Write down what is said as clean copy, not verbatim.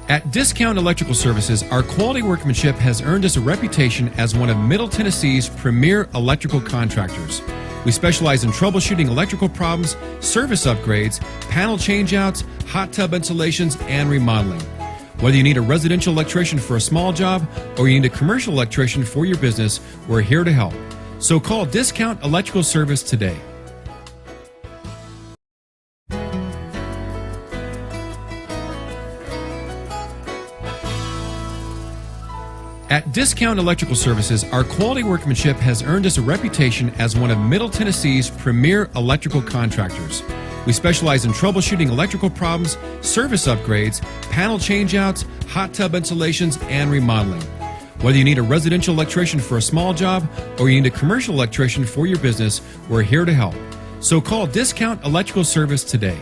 At Discount Electrical Services, our quality workmanship has earned us a reputation as one of Middle Tennessee's premier electrical contractors. We specialize in troubleshooting electrical problems, service upgrades, panel changeouts, hot tub installations, and remodeling. Whether you need a residential electrician for a small job or you need a commercial electrician for your business, we're here to help. So call Discount Electrical Service today. At Discount Electrical Services, our quality workmanship has earned us a reputation as one of Middle Tennessee's premier electrical contractors. We specialize in troubleshooting electrical problems, service upgrades, panel changeouts, hot tub installations, and remodeling. Whether you need a residential electrician for a small job or you need a commercial electrician for your business, we're here to help. So call Discount Electrical Service today.